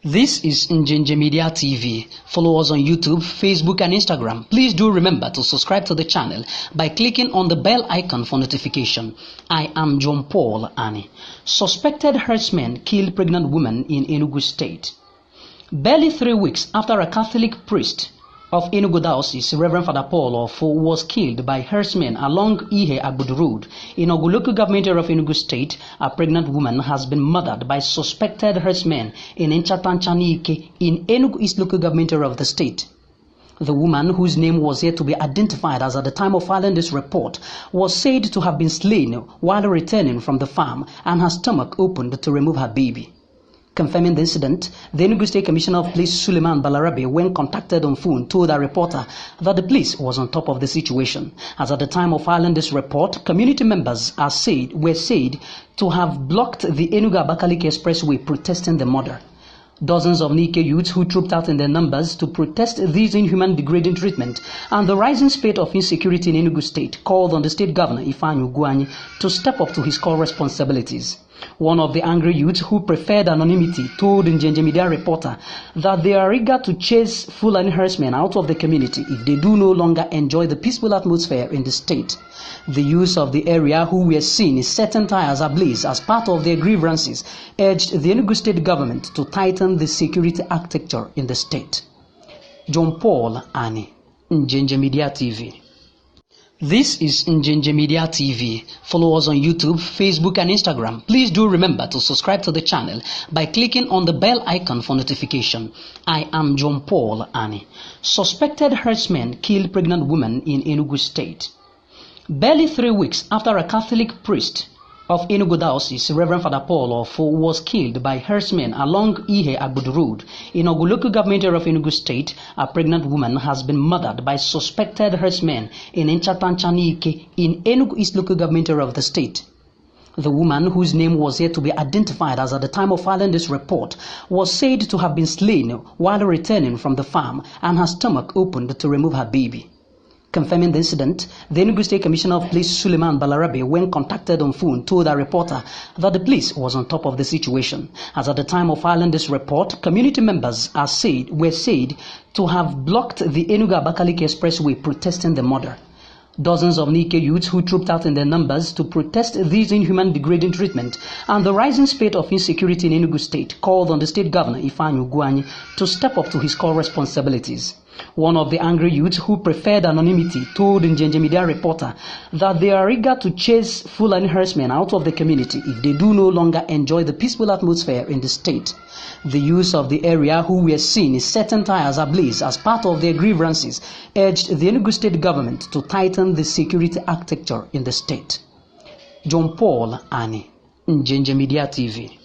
This is Njenje Media TV. Follow us on YouTube, Facebook and Instagram. Please do remember to subscribe to the channel by clicking on the bell icon for notification. I am John Paul Ani. Suspected herdsmen kill pregnant woman in Enugu State. Barely 3 weeks after a Catholic priest of Enugu Diocese, Reverend Father Paul Ofo, was killed by herdsmen along Ihe Agbudu Road in Ogu local government area of Enugu State, a pregnant woman has been murdered by suspected herdsmen in Nchatanchaniike in Enugu East local government area of the state. The woman, whose name was yet to be identified as at the time of filing this report, was said to have been slain while returning from the farm and her stomach opened to remove her baby. Confirming the incident, the Enugu State Commissioner of Police Suleiman Balarabe, when contacted on phone, told a reporter that the police was on top of the situation. As at the time of filing this report, community members were said to have blocked the Enugu-Abakaliki Expressway protesting the murder. Dozens of Nike youths who trooped out in their numbers to protest this inhuman degrading treatment and the rising spate of insecurity in Enugu State called on the state governor Ifeanyi Ugwuanyi to step up to his core responsibilities. One of the angry youths who preferred anonymity told Njenje Media reporter that they are eager to chase Fulani herdsmen out of the community if they do no longer enjoy the peaceful atmosphere in the state. The youths of the area, who were seen setting tires ablaze as part of their grievances, urged the Enugu State government to tighten the security architecture in the state. John Paul Ani, Njenje Media TV. This is Njenje Media TV. Follow us on YouTube, Facebook and Instagram. Please do remember to subscribe to the channel by clicking on the bell icon for notification. I am John Paul Ani. Suspected herdsmen kill pregnant woman in Enugu State. Barely 3 weeks after a Catholic priest of Enugu Diocese, Reverend Father Paul Ofo, was killed by herdsmen along Ihe Agbudu Road in Ogu local government area of Enugu State, a pregnant woman has been murdered by suspected herdsmen in Nchatanchaniike in Enugu East local government area of the state. The woman, whose name was yet to be identified as at the time of filing this report, was said to have been slain while returning from the farm and her stomach opened to remove her baby. Confirming the incident, the Enugu State Commissioner of Police Suleiman Balarabe, when contacted on phone, told a reporter that the police was on top of the situation. As at the time of filing this report, community members were said to have blocked the Enugu-Abakaliki Expressway protesting the murder. Dozens of Nike youths who trooped out in their numbers to protest this inhuman degrading treatment and the rising spate of insecurity in Enugu State called on the state governor Ifeanyi Ugwuanyi to step up to his core responsibilities. One of the angry youths who preferred anonymity told Njenje Media reporter that they are eager to chase Fulani herdsmen out of the community if they do no longer enjoy the peaceful atmosphere in the state. The youths of the area, who were seen setting tires ablaze as part of their grievances, urged the Enugu State government to tighten the security architecture in the state. John Paul Ani, Njenje Media TV.